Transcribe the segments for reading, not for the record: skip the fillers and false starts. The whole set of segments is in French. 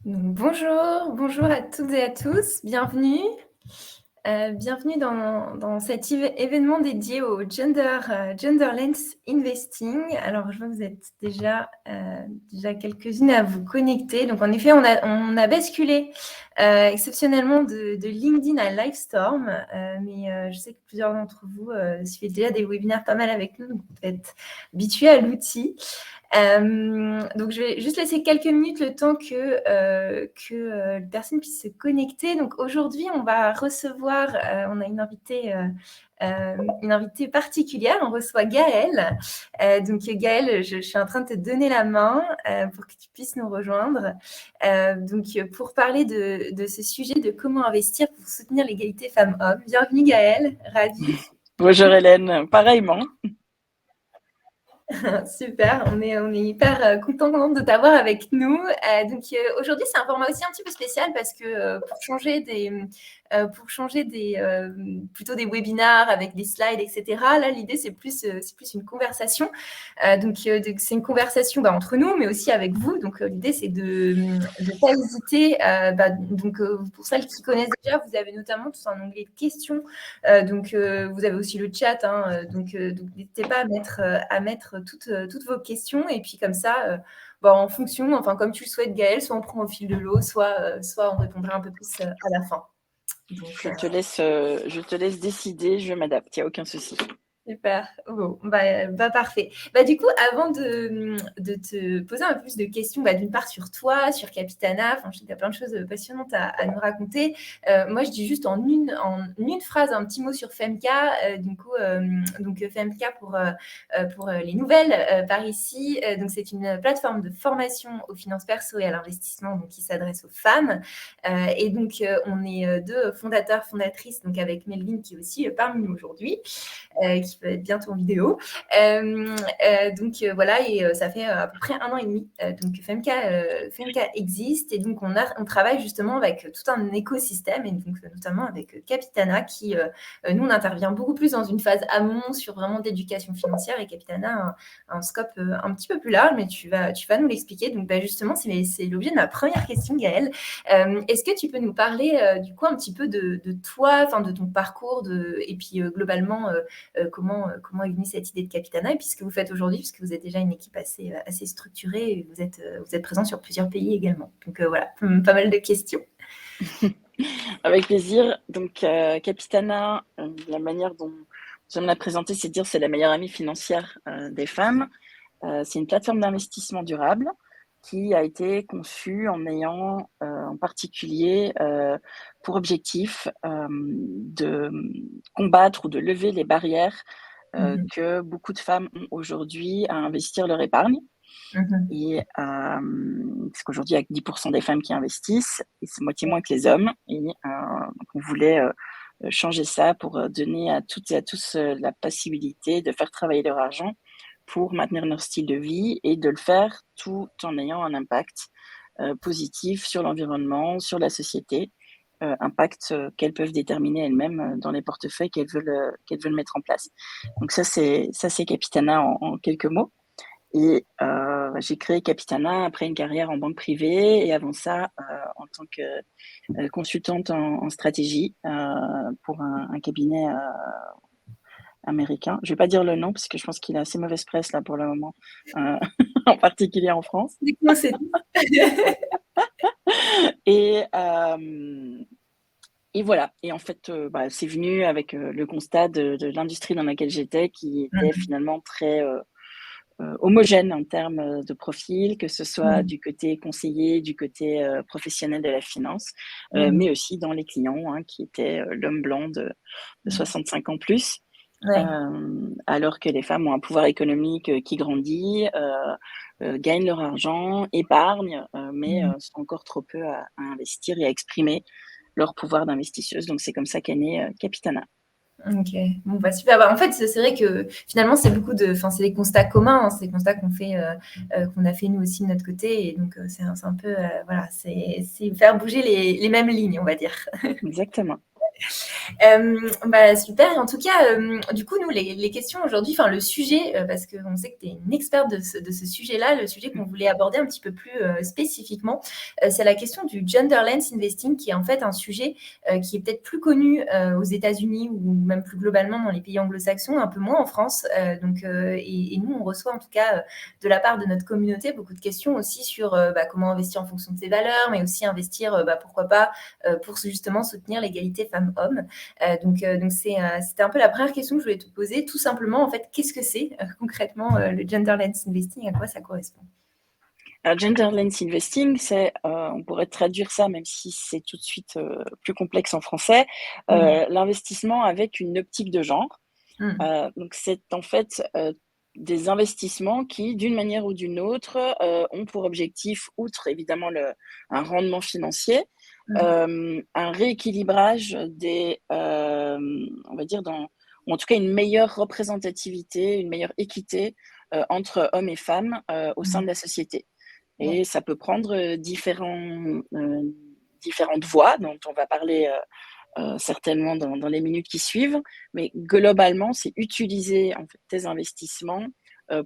Donc, bonjour à toutes et à tous, bienvenue. Bienvenue dans cet événement dédié au Genderless Investing. Alors, je vois que vous êtes déjà quelques-unes à vous connecter. Donc, en effet, on a basculé exceptionnellement de LinkedIn à Livestorm, mais je sais que plusieurs d'entre vous suivez déjà des webinaires pas mal avec nous, donc vous êtes habitués à l'outil. Donc, je vais juste laisser quelques minutes le temps que les personnes puissent se connecter. Donc, aujourd'hui, on va recevoir, on a une invitée particulière. On reçoit Gaëlle. Donc, Gaëlle, je suis en train de te donner la main pour que tu puisses nous rejoindre. Donc, pour parler de ce sujet de comment investir pour soutenir l'égalité femmes-hommes. Bienvenue, Gaëlle. Ravie. Bonjour Hélène, pareillement. Super, on est hyper content de t'avoir avec nous. Donc aujourd'hui, c'est un format aussi un petit peu spécial parce que pour changer plutôt des webinaires avec des slides, etc. Là, l'idée c'est plus une conversation. Donc c'est une conversation entre nous, mais aussi avec vous. Donc l'idée c'est de ne pas hésiter. Pour celles qui connaissent déjà, vous avez notamment tout un onglet de questions. Donc vous avez aussi le chat. Donc n'hésitez pas à mettre toutes vos questions, et puis comme ça, en fonction, comme tu le souhaites, Gaëlle, soit on prend au fil de l'eau, soit on répondra un peu plus à la fin. Donc, Je te laisse décider, je m'adapte, il n'y a aucun souci. Super, bon, parfait. Du coup, avant de te poser un peu plus de questions, d'une part sur toi, sur Capitana, je sais qu'il y a plein de choses passionnantes à nous raconter. Moi, je dis juste en une phrase un petit mot sur Femka. Donc Femka pour les nouvelles par ici. Donc c'est une plateforme de formation aux finances perso et à l'investissement, donc qui s'adresse aux femmes. Et donc on est deux fondatrices, donc avec Melvin qui est aussi parmi nous aujourd'hui. Qui peut être bientôt en vidéo. Voilà, et ça fait à peu près 1 an et demi. Donc Femka existe, et donc on travaille justement avec tout un écosystème, et donc notamment avec Capitana qui, nous, on intervient beaucoup plus dans une phase amont sur vraiment d'éducation financière, et Capitana a un scope un petit peu plus large, mais tu vas nous l'expliquer. Donc justement, c'est l'objet de ma première question, Gaëlle. Est-ce que tu peux nous parler du coup un petit peu de toi, de ton parcours, et puis globalement comment est venue cette idée de Capitana, et puis ce que vous faites aujourd'hui, puisque vous êtes déjà une équipe assez structurée, et vous êtes présent sur plusieurs pays également. Donc voilà, pas mal de questions. Avec plaisir. Donc Capitana, la manière dont j'aime la présenter, c'est de dire c'est la meilleure amie financière des femmes. C'est une plateforme d'investissement durable qui a été conçue en ayant en particulier pour objectif de combattre ou de lever les barrières que beaucoup de femmes ont aujourd'hui à investir leur épargne. Et parce qu'aujourd'hui, il y a que 10% des femmes qui investissent, et c'est moitié moins que les hommes. Et donc on voulait changer ça pour donner à toutes et à tous la possibilité de faire travailler leur argent pour maintenir leur style de vie, et de le faire tout en ayant un impact positif sur l'environnement, sur la société, impact qu'elles peuvent déterminer elles-mêmes dans les portefeuilles qu'elles veulent mettre en place. Donc ça c'est Capitana en quelques mots. Et j'ai créé Capitana après une carrière en banque privée, et avant ça en tant que consultante en stratégie pour un cabinet américain. Je vais pas dire le nom parce que je pense qu'il a assez mauvaise presse là pour le moment, en particulier en France. Dites-moi, c'est Et voilà. Et en fait, c'est venu avec le constat de l'industrie dans laquelle j'étais, qui était finalement très homogène en termes de profil, que ce soit du côté conseiller, du côté professionnel de la finance, mais aussi dans les clients, qui étaient l'homme blanc de 65 ans plus. Ouais. Alors que les femmes ont un pouvoir économique qui grandit, gagnent leur argent, épargnent, mais sont encore trop peu à investir et à exprimer leur pouvoir d'investisseuse. Donc c'est comme ça qu'est né Capitana. Ok, bon, super. En fait, c'est vrai que finalement, c'est des constats communs, c'est des constats qu'on a fait nous aussi de notre côté, et donc c'est un peu, voilà, c'est faire bouger les mêmes lignes, on va dire. Exactement. Super. En tout cas, du coup, nous, les questions aujourd'hui, enfin le sujet, parce qu'on sait que tu es une experte de ce sujet-là, le sujet qu'on voulait aborder un petit peu plus spécifiquement, c'est la question du genderless investing, qui est en fait un sujet qui est peut-être plus connu aux États-Unis ou même plus globalement dans les pays anglo-saxons, un peu moins en France. Et nous, on reçoit en tout cas de la part de notre communauté beaucoup de questions aussi sur comment investir en fonction de ses valeurs, mais aussi investir, pourquoi pas, pour justement soutenir l'égalité femmes-hommes. Donc c'était un peu la première question que je voulais te poser. Tout simplement, en fait, qu'est-ce que c'est concrètement le genderless investing? À quoi ça correspond? Alors, genderless investing, on pourrait traduire ça, même si c'est tout de suite plus complexe en français, l'investissement avec une optique de genre. Donc, c'est en fait des investissements qui, d'une manière ou d'une autre, ont pour objectif, outre évidemment un rendement financier, un rééquilibrage on va dire, ou en tout cas une meilleure représentativité, une meilleure équité entre hommes et femmes au sein de la société. Et ça peut prendre différentes voies dont on va parler certainement dans les minutes qui suivent. Mais globalement, c'est utiliser en fait, tes investissements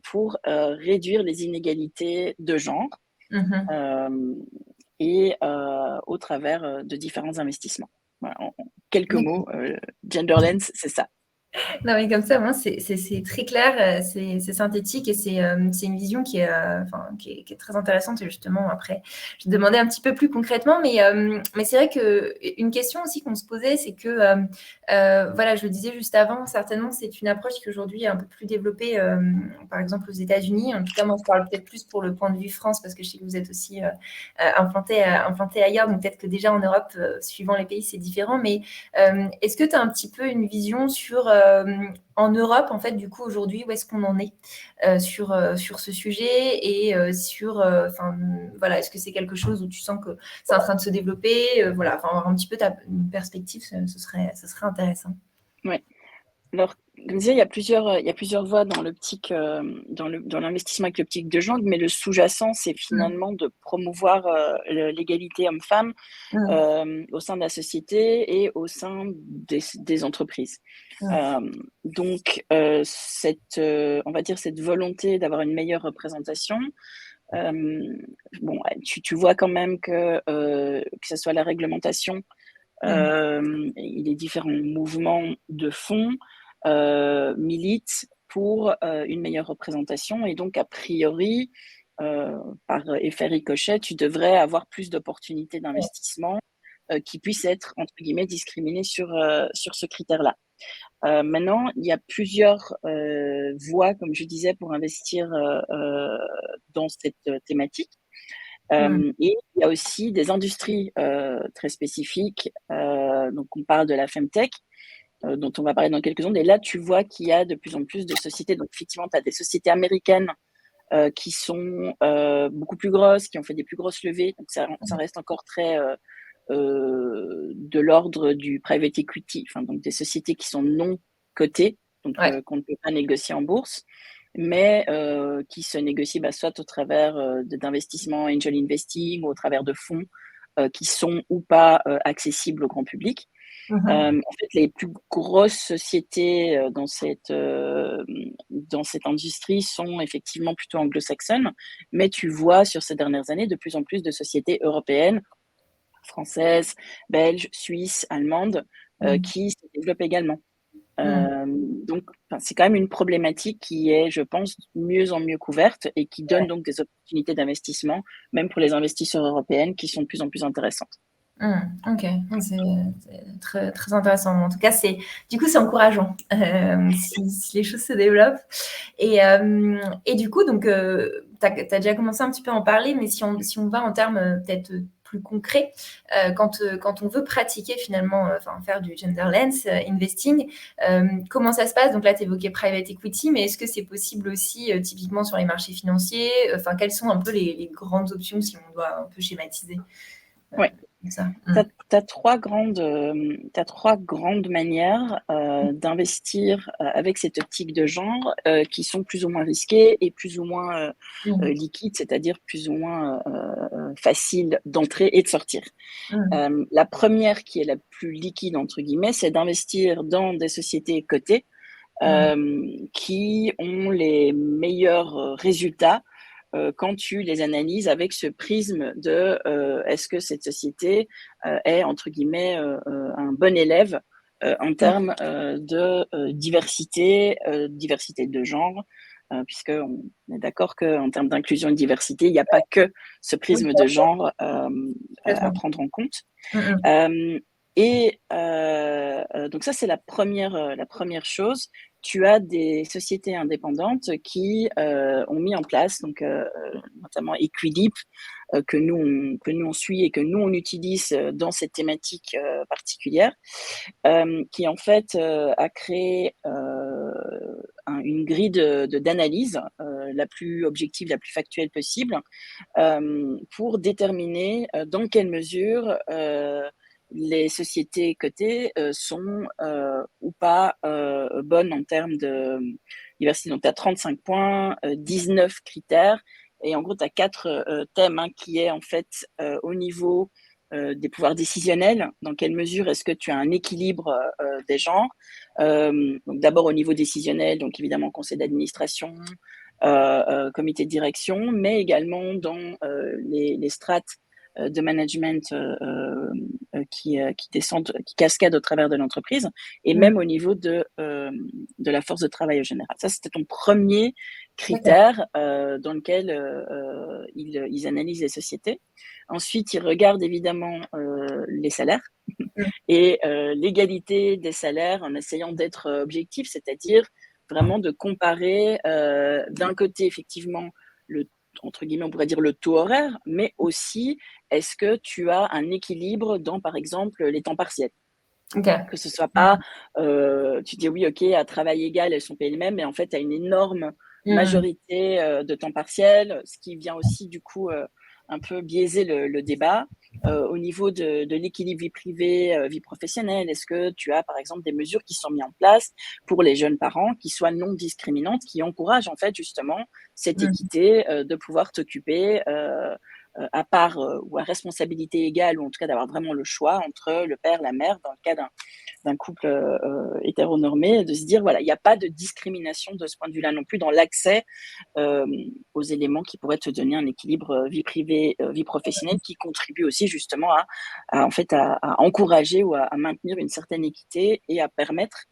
pour réduire les inégalités de genre et au travers de différents investissements. Voilà, en quelques mots, genderless, c'est ça. Non, mais comme ça, moi, c'est très clair, c'est synthétique et c'est une vision qui est très intéressante. Et justement, après, je te demandais un petit peu plus concrètement, mais c'est vrai qu'une question aussi qu'on se posait, c'est que, voilà, je le disais juste avant, certainement, c'est une approche qui aujourd'hui est un peu plus développée, par exemple aux États-Unis. En tout cas, moi, je parle peut-être plus pour le point de vue France, parce que je sais que vous êtes aussi implanté ailleurs, donc peut-être que déjà en Europe, suivant les pays, c'est différent. Mais est-ce que tu as un petit peu une vision sur en Europe, en fait, du coup, aujourd'hui, où est-ce qu'on en est sur ce sujet et voilà, est-ce que c'est quelque chose où tu sens que c'est en train de se développer voilà, avoir un petit peu ta perspective, ce serait intéressant. Ouais. Alors, comme je disais, il y a plusieurs voies dans l'optique, dans l'investissement avec l'optique de genre, mais le sous-jacent, c'est finalement de promouvoir l'égalité homme-femme au sein de la société et au sein des entreprises. Donc, on va dire cette volonté d'avoir une meilleure représentation, tu vois quand même que ce soit la réglementation et les différents mouvements de fond militent pour une meilleure représentation et donc a priori, par effet ricochet, tu devrais avoir plus d'opportunités d'investissement qui puissent être entre guillemets discriminées sur ce critère-là. Maintenant, il y a plusieurs voies, comme je disais, pour investir dans cette thématique. Et il y a aussi des industries très spécifiques. Donc, on parle de la Femtech, dont on va parler dans quelques secondes. Et là, tu vois qu'il y a de plus en plus de sociétés. Donc, effectivement, tu as des sociétés américaines qui sont beaucoup plus grosses, qui ont fait des plus grosses levées. Donc, ça reste encore très de l'ordre du private equity, donc des sociétés qui sont non cotées, donc qu'on ne peut pas négocier en bourse, mais qui se négocient soit au travers d'investissements angel investing ou au travers de fonds qui sont ou pas accessibles au grand public. En fait, les plus grosses sociétés dans cette industrie sont effectivement plutôt anglo-saxonnes, mais tu vois sur ces dernières années de plus en plus de sociétés européennes, françaises, belges, suisses, allemandes, qui se développent également. Donc, c'est quand même une problématique qui est, je pense, mieux en mieux couverte et qui donne donc des opportunités d'investissement, même pour les investisseurs européennes, qui sont de plus en plus intéressantes. Ok, c'est très, très intéressant. En tout cas, du coup, c'est encourageant si les choses se développent. Et du coup, donc, tu as déjà commencé un petit peu à en parler, mais si on va en termes peut-être plus concrets, quand on veut pratiquer finalement, faire du genderless investing, comment ça se passe? Donc là, tu évoquais private equity, mais est-ce que c'est possible aussi typiquement sur les marchés financiers? Quelles sont un peu les grandes options si on doit un peu schématiser? Oui. Tu as trois grandes manières d'investir avec cette optique de genre qui sont plus ou moins risquées et plus ou moins liquides, c'est-à-dire plus ou moins facile d'entrer et de sortir. Mmh. La première, qui est la plus liquide, entre guillemets, c'est d'investir dans des sociétés cotées Mmh. qui ont les meilleurs résultats quand tu les analyses avec ce prisme de est-ce que cette société est, entre guillemets, un bon élève en OK. termes de diversité de genre, puisqu'on est d'accord qu'en termes d'inclusion et de diversité, il n'y a pas que ce Oui, prisme bien de sûr, genre à complètement. prendre en compte. Mmh mh. Euh, donc ça, c'est la première chose. Tu as des sociétés indépendantes qui ont mis en place, donc notamment Equilib, que nous on suit et que nous on utilise dans cette thématique particulière, qui en fait a créé une grille d'analyse la plus objective, la plus factuelle possible, pour déterminer dans quelle mesure les sociétés cotées sont ou pas bonnes en termes de diversité. Donc, tu as 35 points, 19 critères, et en gros, tu as 4 thèmes, hein, qui est en fait au niveau des pouvoirs décisionnels, dans quelle mesure est-ce que tu as un équilibre des genres. Donc d'abord au niveau décisionnel, donc évidemment conseil d'administration, comité de direction, mais également dans les strates de management qui descendent, qui cascadent au travers de l'entreprise, et Mmh. même au niveau de la force de travail au général. Ça, c'était ton premier D'accord. critère dans lequel ils analysent les sociétés. Ensuite, ils regardent évidemment les salaires Mmh. et l'égalité des salaires en essayant d'être objectif, c'est-à-dire vraiment de comparer d'un côté effectivement le entre guillemets, on pourrait dire le taux horaire, mais aussi est-ce que tu as un équilibre dans, par exemple, les temps partiels? OK. Que ce soit pas, Mmh. tu dis: «Oui, OK, à travail égal, elles sont payées le même», mais en fait, tu as une énorme Mmh. majorité de temps partiel, ce qui vient aussi du coup, un peu biaiser le débat. Au niveau de l'équilibre vie privée, vie professionnelle, est-ce que tu as, par exemple, des mesures qui sont mises en place pour les jeunes parents qui soient non discriminantes, qui encouragent en fait justement cette Mmh. équité, de pouvoir t'occuper, à part, ou à responsabilité égale, ou en tout cas d'avoir vraiment le choix entre le père, la mère, dans le cas d'un couple hétéronormé, de se dire voilà, il n'y a pas de discrimination de ce point de vue-là non plus dans l'accès euh, aux éléments qui pourraient te donner un équilibre vie privée, vie professionnelle, qui contribue aussi justement en fait, à encourager ou à maintenir une certaine équité et à permettre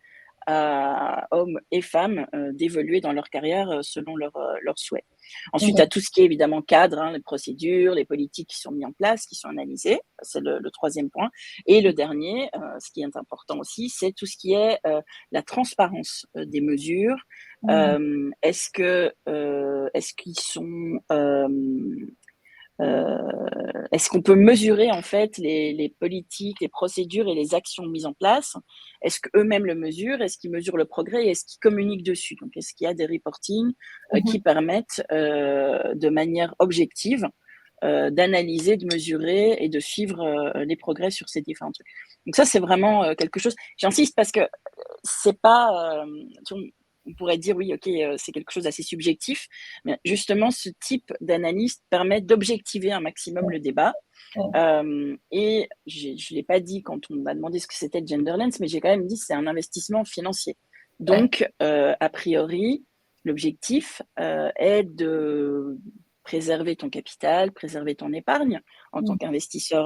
à hommes et femmes d'évoluer dans leur carrière selon leurs souhaits. Ensuite, tu as OK. tout ce qui est évidemment cadre, hein, les procédures, les politiques qui sont mises en place, qui sont analysées. C'est le troisième point. Et le dernier, ce qui est important aussi, c'est tout ce qui est la transparence des mesures. Mmh. Est-ce qu'ils sont est-ce qu'on peut mesurer en fait les politiques, les procédures et les actions mises en place? Est-ce qu'eux-mêmes le mesurent? Est-ce qu'ils mesurent le progrès et est-ce qu'ils communiquent dessus? Donc, est-ce qu'il y a des reportings qui Mmh. permettent de manière objective d'analyser, de mesurer et de suivre les progrès sur ces différents trucs? Donc ça, c'est vraiment quelque chose. J'insiste parce que c'est pas, on pourrait dire oui, ok, c'est quelque chose d'assez subjectif, mais justement, ce type d'analyse permet d'objectiver un maximum Ouais. le débat. Ouais. Et je l'ai pas dit quand on m'a demandé ce que c'était Genderlens, mais j'ai quand même dit que c'est un investissement financier. Ouais. Donc, a priori, l'objectif est de préserver ton capital, préserver ton épargne en tant Mmh. qu'investisseur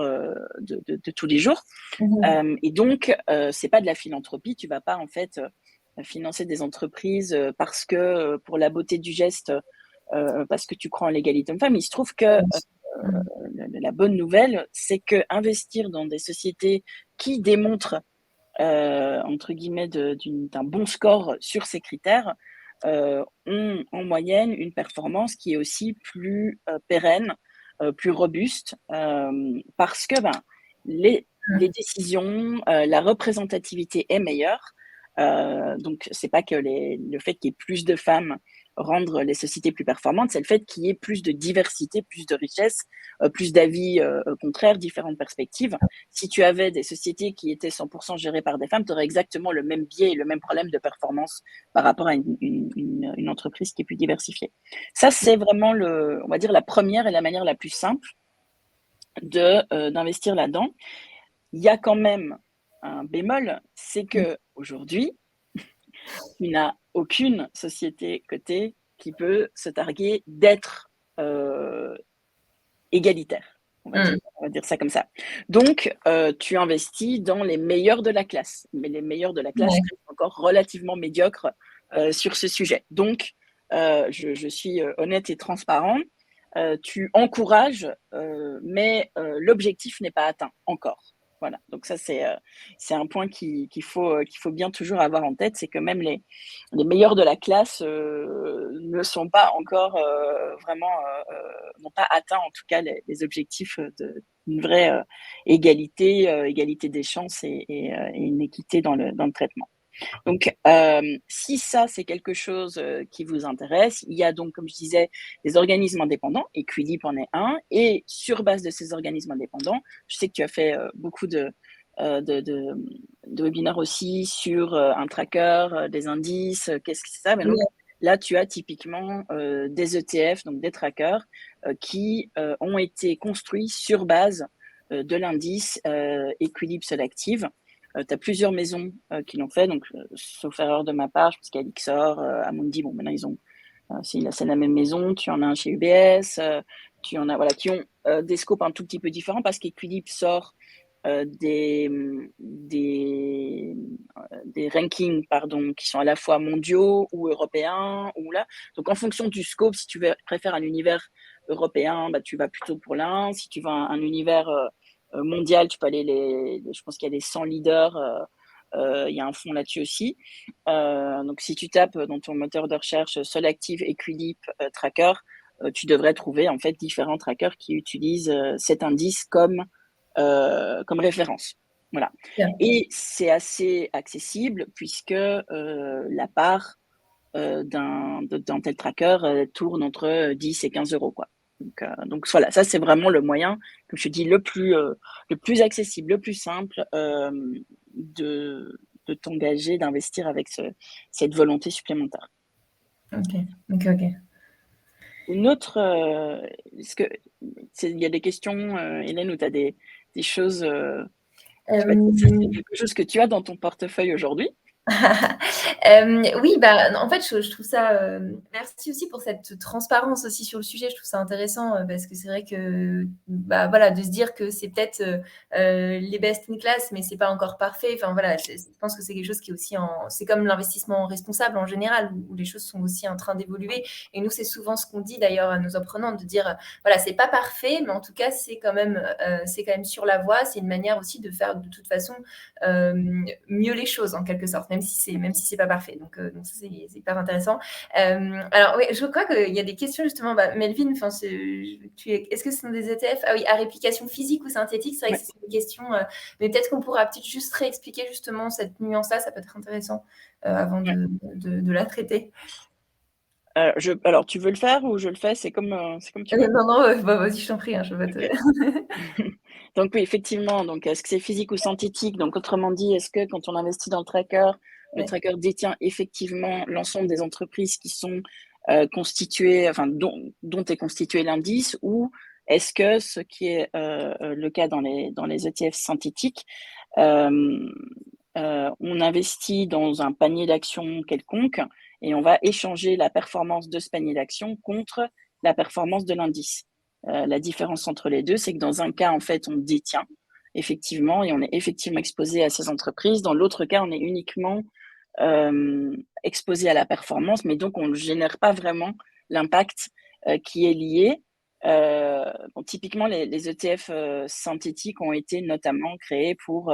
de tous les jours. Mmh. Et donc, c'est pas de la philanthropie. Tu vas pas en fait financer des entreprises parce que pour la beauté du geste, parce que tu crois en l'égalité homme-femme. Il se trouve que Oui. Mmh. la bonne nouvelle, c'est que investir dans des sociétés qui démontrent entre guillemets d'un bon score sur ces critères ont en moyenne une performance qui est aussi plus pérenne, plus robuste, parce que ben, les Mmh. décisions, la représentativité est meilleure. Donc, c'est pas que le fait qu'il y ait plus de femmes rendre les sociétés plus performantes, c'est le fait qu'il y ait plus de diversité, plus de richesse, plus d'avis contraires, différentes perspectives. Si tu avais des sociétés qui étaient 100% gérées par des femmes, tu aurais exactement le même biais et le même problème de performance par rapport à une entreprise qui est plus diversifiée. Ça, c'est vraiment on va dire, la première et la manière la plus simple d'investir là-dedans. Il y a quand même un bémol, c'est que aujourd'hui, tu n'as aucune société cotée qui peut se targuer d'être égalitaire. On va dire ça comme ça. Donc, tu investis dans les meilleurs de la classe, mais les meilleurs de la classe Ouais. restent encore relativement médiocres sur ce sujet. Donc, je suis honnête et transparent. Tu encourages, mais l'objectif n'est pas atteint encore. Voilà. Donc ça, c'est un point qu'il faut bien toujours avoir en tête, c'est que même les meilleurs de la classe ne sont pas encore vraiment, n'ont pas atteint en tout cas les objectifs d'une vraie égalité des chances et une équité dans le traitement. Donc, si ça, c'est quelque chose qui vous intéresse, il y a donc, comme je disais, des organismes indépendants, Equilib en est un, et sur base de ces organismes indépendants, je sais que tu as fait beaucoup euh, de, de, de webinaires aussi sur un tracker, des indices, qu'est-ce que c'est ça? Mais donc, là, tu as typiquement des ETF, donc des trackers, qui ont été construits sur base de l'indice Equilib Selective. Tu as plusieurs maisons qui l'ont fait, donc sauf erreur de ma part, je pense qu'il y a Lixor, Amundi, bon maintenant ils ont, c'est la même maison, tu en as un chez UBS, tu en as voilà, qui ont des scopes un tout petit peu différents parce qu'Equilibre sort des, des, des rankings pardon, qui sont à la fois mondiaux ou européens. Ou là. Donc en fonction du scope, si tu préfères un univers européen, bah, tu vas plutôt pour l'un. Si tu veux un univers mondial, tu peux aller je pense qu'il y a les 100 leaders. Il y a un fonds là-dessus aussi. Donc, si tu tapes dans ton moteur de recherche Solactive Equilib Tracker, tu devrais trouver en fait différents trackers qui utilisent cet indice comme référence. Voilà. Bien. Et c'est assez accessible puisque la part d'un tel tracker tourne entre 10 et 15 euros. Quoi. Donc voilà, ça c'est vraiment le moyen, comme je te dis, le plus accessible, le plus simple de t'engager, d'investir avec cette volonté supplémentaire. Ok. Une autre, est-ce que il y a des questions, Hélène, où tu as des choses, je sais pas, c'est Euh, quelque chose que tu as dans ton portefeuille aujourd'hui? Oui, bah, en fait, je trouve ça. Merci aussi pour cette transparence aussi sur le sujet. Je trouve ça intéressant parce que c'est vrai que, bah, voilà, de se dire que c'est peut-être les best in class, mais c'est pas encore parfait. Enfin voilà, je pense que c'est quelque chose qui est aussi c'est comme l'investissement responsable en général, où les choses sont aussi en train d'évoluer. Et nous, c'est souvent ce qu'on dit d'ailleurs à nos apprenants, de dire, voilà, c'est pas parfait, mais en tout cas, c'est quand même sur la voie. C'est une manière aussi de faire de toute façon mieux les choses en quelque sorte, même si c'est pas parfait. Donc ça, c'est hyper intéressant. Alors oui, je crois qu'il y a des questions justement. Bah, Melvin, est-ce que ce sont des ETF? Ah oui, à réplication physique ou synthétique? C'est vrai Ouais. que c'est une question, mais peut-être qu'on pourra peut-être juste réexpliquer justement cette nuance-là. Ça peut être intéressant avant Ouais. de la traiter. Alors, tu veux le faire ou je le fais? C'est comme tu veux. Non, bah, vas-y, je t'en prie, hein, je vais te. Ok. Donc oui, effectivement. Donc, est-ce que c'est physique ou synthétique? Donc, autrement dit, est-ce que quand on investit dans le Ouais. tracker détient effectivement l'ensemble des entreprises qui sont constituées, enfin, dont est constitué l'indice, ou est-ce que ce qui est le cas dans les ETF synthétiques, euh, on investit dans un panier d'actions quelconque et on va échanger la performance de ce panier d'actions contre la performance de l'indice. La différence entre les deux, c'est que dans un cas, en fait, on détient effectivement et on est effectivement exposé à ces entreprises. Dans l'autre cas, on est uniquement exposé à la performance, mais donc on ne génère pas vraiment l'impact qui est lié. Typiquement, les ETF synthétiques ont été notamment créés pour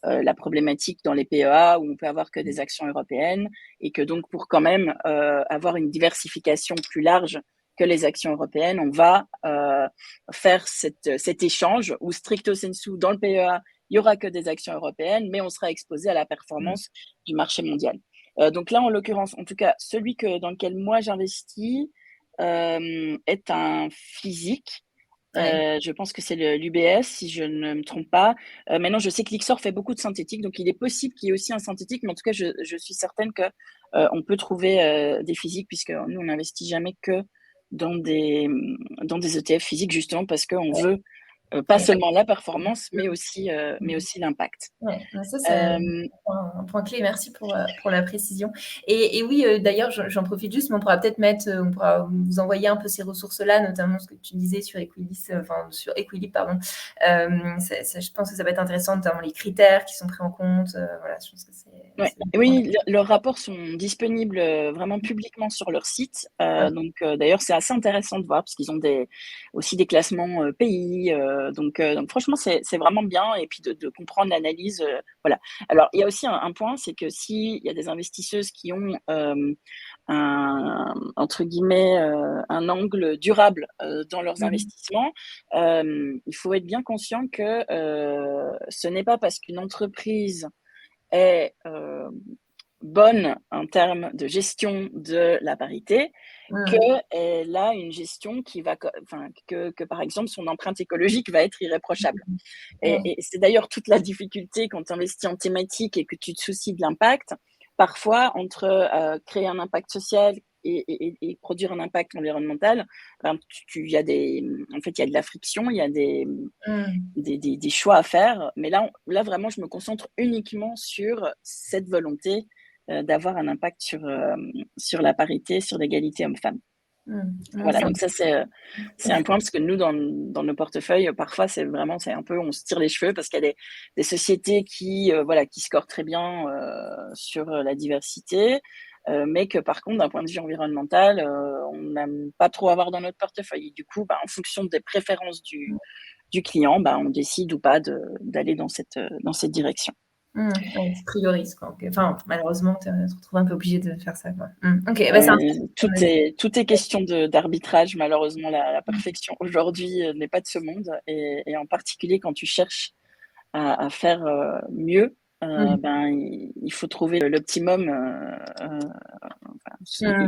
la problématique dans les PEA où on peut avoir que des actions européennes et que donc pour quand même avoir une diversification plus large que les actions européennes, on va faire cet échange où stricto sensu dans le PEA, il n'y aura que des actions européennes, mais on sera exposé à la performance du marché mondial. Donc là, en l'occurrence, en tout cas, celui dans lequel moi j'investis est un physique. Ouais. Je pense que c'est l'UBS, si je ne me trompe pas. Maintenant, je sais que Lixor fait beaucoup de synthétiques, donc il est possible qu'il y ait aussi un synthétique, mais en tout cas, je suis certaine que on peut trouver des physiques, puisque nous, on n'investit jamais que dans des ETF physiques, justement parce qu'on veut pas Et seulement la performance, mais aussi l'impact. ouais, ça c'est un point clé. Merci pour la précision. Et oui, d'ailleurs, j'en profite juste, mais on pourra peut-être on pourra vous envoyer un peu ces ressources-là, notamment ce que tu disais sur sur Equilib, pardon. Je pense que ça va être intéressant, notamment les critères qui sont pris en compte. Voilà, je pense que Ouais. c'est Oui, leurs rapports sont disponibles vraiment publiquement sur leur site. Donc, d'ailleurs, c'est assez intéressant de voir parce qu'ils ont aussi des classements pays. Donc, franchement, c'est vraiment bien. Et puis de comprendre l'analyse. Voilà. Alors, il y a aussi un point, c'est que s'il y a des investisseuses qui ont entre guillemets, un angle durable dans leurs investissements, il faut être bien conscient que ce n'est pas parce qu'une entreprise est bonne en termes de gestion de la parité, qu'elle a une gestion qui va, que par exemple son empreinte écologique va être irréprochable. Et c'est d'ailleurs toute la difficulté quand tu investis en thématique et que tu te soucies de l'impact. Parfois, entre créer un impact social et produire un impact environnemental, en fait, il y a de la friction, il y a des choix à faire. Mais là, vraiment, je me concentre uniquement sur cette volonté d'avoir un impact sur la parité, sur l'égalité homme-femme. Voilà, donc ça, c'est un point parce que nous, dans nos portefeuilles, parfois, c'est un peu, on se tire les cheveux parce qu'il y a des sociétés qui scorent très bien sur la diversité, mais que par contre, d'un point de vue environnemental, on n'aime pas trop avoir dans notre portefeuille. Et du coup, en fonction des préférences du client, on décide ou pas d'aller dans cette direction. Ouais, tu priorises, quoi. Enfin, malheureusement, tu te retrouves un peu obligé de faire ça, quoi. OK, c'est intéressant. Tout est question d'arbitrage. Malheureusement, la perfection aujourd'hui n'est pas de ce monde. Et en particulier, quand tu cherches à faire mieux, il faut trouver l'optimum.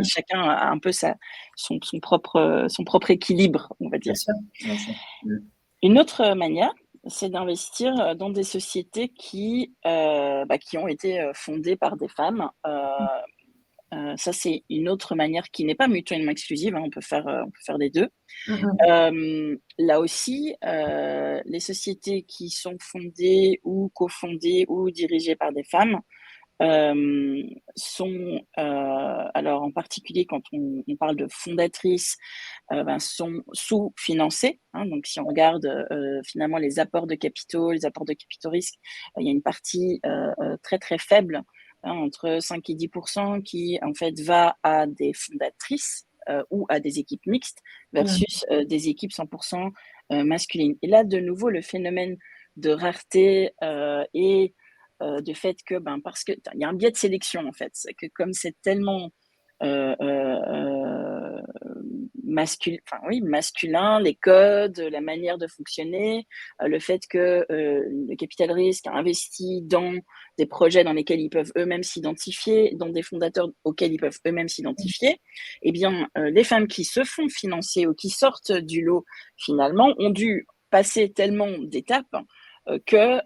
Chacun a un peu son propre équilibre, on va dire. Bien sûr, bien sûr. Une autre manière, c'est d'investir dans des sociétés qui ont été fondées par des femmes. Ça, c'est une autre manière qui n'est pas mutuellement exclusive, hein, on peut faire les deux. Là aussi, les sociétés qui sont fondées ou cofondées ou dirigées par des femmes sont, alors en particulier quand on parle de fondatrices, sont sous-financées, hein. Donc si on regarde finalement les apports de capitaux, les apports de capitaux risques, il y a une partie très très faible, hein, entre 5 et 10% qui en fait va à des fondatrices ou à des équipes mixtes versus des équipes 100% masculines. Et là, de nouveau, le phénomène de rareté et de fait que, parce que il y a un biais de sélection en fait, c'est que comme c'est tellement masculin, les codes, la manière de fonctionner, le fait que le capital risque a investi dans des projets dans lesquels ils peuvent eux-mêmes s'identifier, dans des fondateurs auxquels ils peuvent eux-mêmes s'identifier, eh bien, les femmes qui se font financer ou qui sortent du lot, finalement, ont dû passer tellement d'étapes que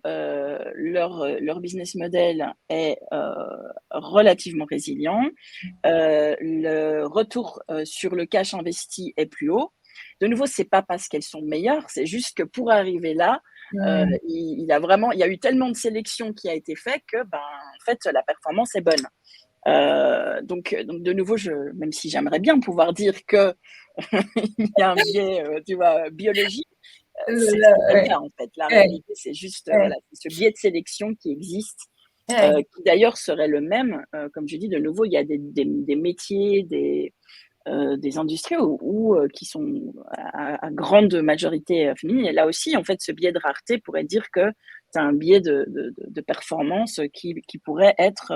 leur business model est relativement résilient. Le retour sur le cash investi est plus haut. De nouveau, c'est pas parce qu'elles sont meilleures, c'est juste que pour arriver là, il y a eu tellement de sélection qui a été fait que, en fait, la performance est bonne. Donc de nouveau, même si j'aimerais bien pouvoir dire que il y a un biais, biologique, c'est pas le cas en fait. La réalité, c'est juste c'est ce biais de sélection qui existe, qui d'ailleurs serait le même. Comme je dis, de nouveau, il y a des métiers, des industries qui sont à grande majorité féminine. Et là aussi, en fait, ce biais de rareté pourrait dire que c'est un biais de performance qui pourrait être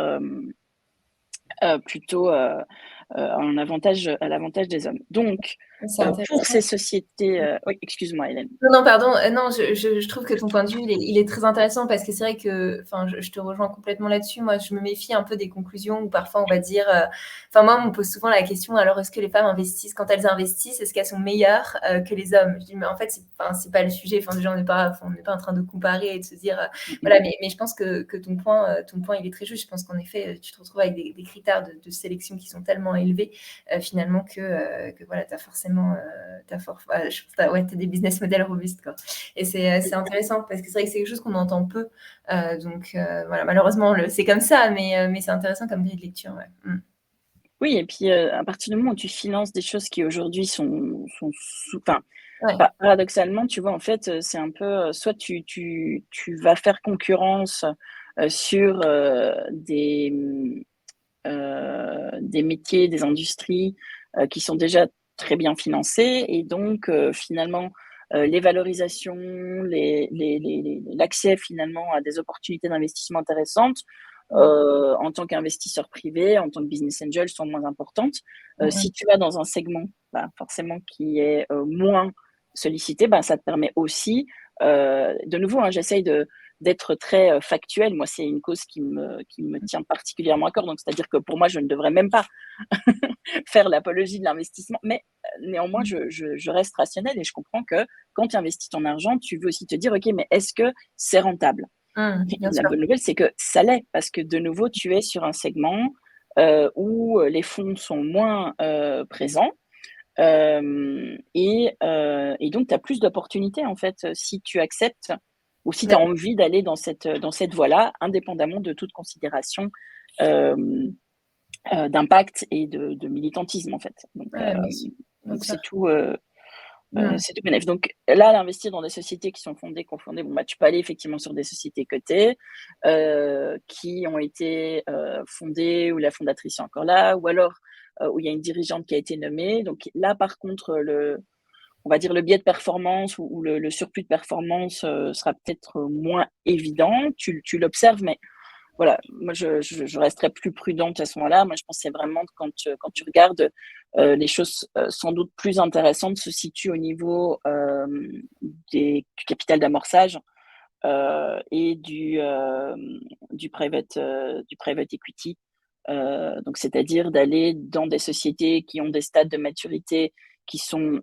plutôt à l'avantage des hommes. Donc, pour ces sociétés, oui, excuse-moi, Hélène. Non, pardon. Non, je trouve que ton point de vue, il est très intéressant parce que c'est vrai que, enfin, je te rejoins complètement là-dessus. Moi, je me méfie un peu des conclusions où parfois on va dire, enfin, moi, on me pose souvent la question, alors est-ce que les femmes investissent, quand elles investissent, est-ce qu'elles sont meilleures que les hommes? Je dis, mais en fait, c'est pas le sujet. Enfin, déjà, on n'est pas en train de comparer et de se dire, voilà, mais je pense que ton point, il est très juste. Je pense qu'en effet, tu te retrouves avec des critères de sélection qui sont tellement élevé finalement que voilà, tu as forcément t'as des business models robustes, quoi. Et c'est intéressant parce que c'est vrai que c'est quelque chose qu'on entend peu. Donc voilà, malheureusement, c'est comme ça, mais c'est intéressant comme grille de lecture. Ouais. Oui, et puis à partir du moment où tu finances des choses qui aujourd'hui sont enfin, Ouais. paradoxalement, tu vois, en fait, c'est un peu soit tu vas faire concurrence sur des métiers, des industries qui sont déjà très bien financés, et donc finalement les valorisations, l'accès finalement à des opportunités d'investissement intéressantes en tant qu'investisseur privé, en tant que business angel, sont moins importantes. Si tu vas dans un segment forcément qui est moins sollicité, ça te permet aussi, de nouveau, hein, j'essaye d'être très factuelle. Moi, c'est une cause qui me tient particulièrement à cœur. Donc, c'est-à-dire que pour moi, je ne devrais même pas faire l'apologie de l'investissement. Mais néanmoins, je reste rationnelle et je comprends que quand tu investis ton argent, tu veux aussi te dire, OK, mais est-ce que c'est rentable? Bien La sûr. bonne nouvelle, c'est que ça l'est, parce que de nouveau, tu es sur un segment où les fonds sont moins présents. Et donc, tu as plus d'opportunités, en fait, si tu acceptes ou si tu as envie d'aller dans cette voie-là, indépendamment de toute considération d'impact et de militantisme, en fait. Donc, Bien sûr. c'est tout. C'est tout bénef. Donc là, investir dans des sociétés qui sont fondées, cofondées, tu peux aller effectivement sur des sociétés cotées qui ont été fondées, où la fondatrice est encore là, ou alors où il y a une dirigeante qui a été nommée. Donc là, par contre, on va dire le biais de performance ou le surplus de performance sera peut-être moins évident. Tu l'observes, mais voilà, moi je resterai plus prudente à ce moment-là. Moi, je pense que c'est vraiment quand tu regardes les choses sans doute plus intéressantes se situent au niveau du capital d'amorçage et du private equity. Donc, c'est-à-dire d'aller dans des sociétés qui ont des stades de maturité qui sont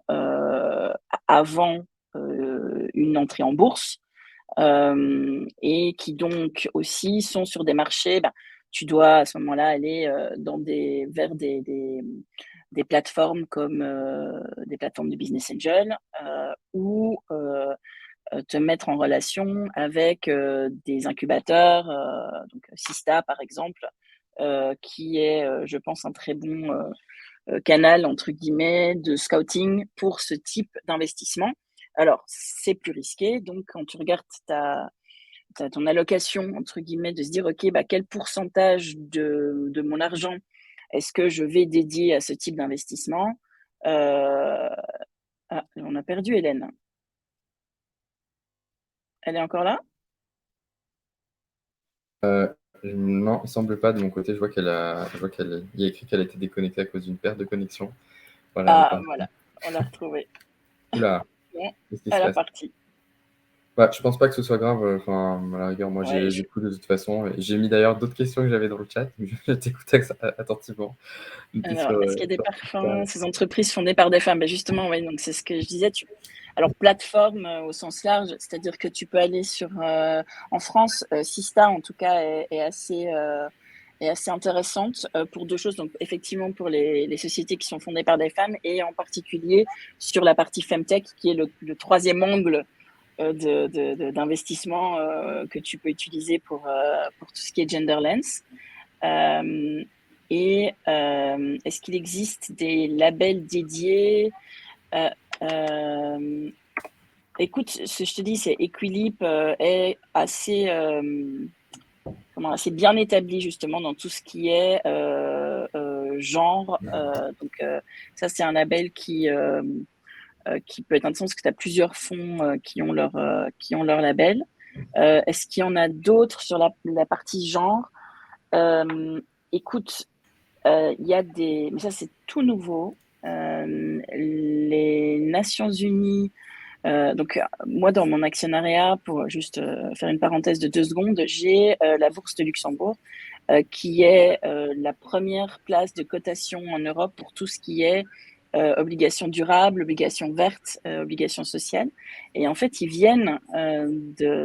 avant une entrée en bourse. Et qui donc aussi sont sur des marchés, tu dois à ce moment-là aller vers des plateformes comme des plateformes de business angel ou te mettre en relation avec des incubateurs, donc Sista par exemple, qui est, je pense, un très bon canal entre guillemets de scouting pour ce type d'investissement. Alors, c'est plus risqué, donc quand tu regardes ton allocation, entre guillemets, de se dire, OK, quel pourcentage de mon argent est-ce que je vais dédier à ce type d'investissement? On a perdu Hélène. Elle est encore là? Non, il semble pas de mon côté. Il y a écrit qu'elle a été déconnectée à cause d'une perte de connexion. Voilà, elle est partie. Voilà, on l'a retrouvée. Oula, Bon, qu'est-ce qui se elle est passe? partie. Je pense pas que ce soit grave. Enfin, à la rigueur, moi, Ouais, j'ai tout de toute façon. Et j'ai mis d'ailleurs d'autres questions que j'avais dans le chat. Je t'écoute attentivement. Alors, est-ce qu'il y a des parfums, ces entreprises fondées par des femmes? Justement, oui, donc c'est ce que je disais. Alors, plateforme au sens large, c'est-à-dire que tu peux aller en France, Sista, en tout cas, est assez intéressante pour deux choses. Donc, effectivement, pour les sociétés qui sont fondées par des femmes et en particulier sur la partie Femtech, qui est le troisième angle d'investissement que tu peux utiliser pour tout ce qui est Genderlens. Et est-ce qu'il existe des labels dédiés? Écoute, ce que je te dis, c'est Equilip est assez bien établi justement dans tout ce qui est genre. Donc ça, c'est un label qui peut être intéressant parce que tu as plusieurs fonds qui ont leur label. Est-ce qu'il y en a d'autres sur la partie genre? Écoute, il y a mais ça c'est tout nouveau. Les Nations Unies, donc moi dans mon actionnariat, pour juste faire une parenthèse de 2 secondes, j'ai la Bourse de Luxembourg, qui est la première place de cotation en Europe pour tout ce qui est obligations durables, obligations vertes, obligations sociales. Et en fait, ils viennent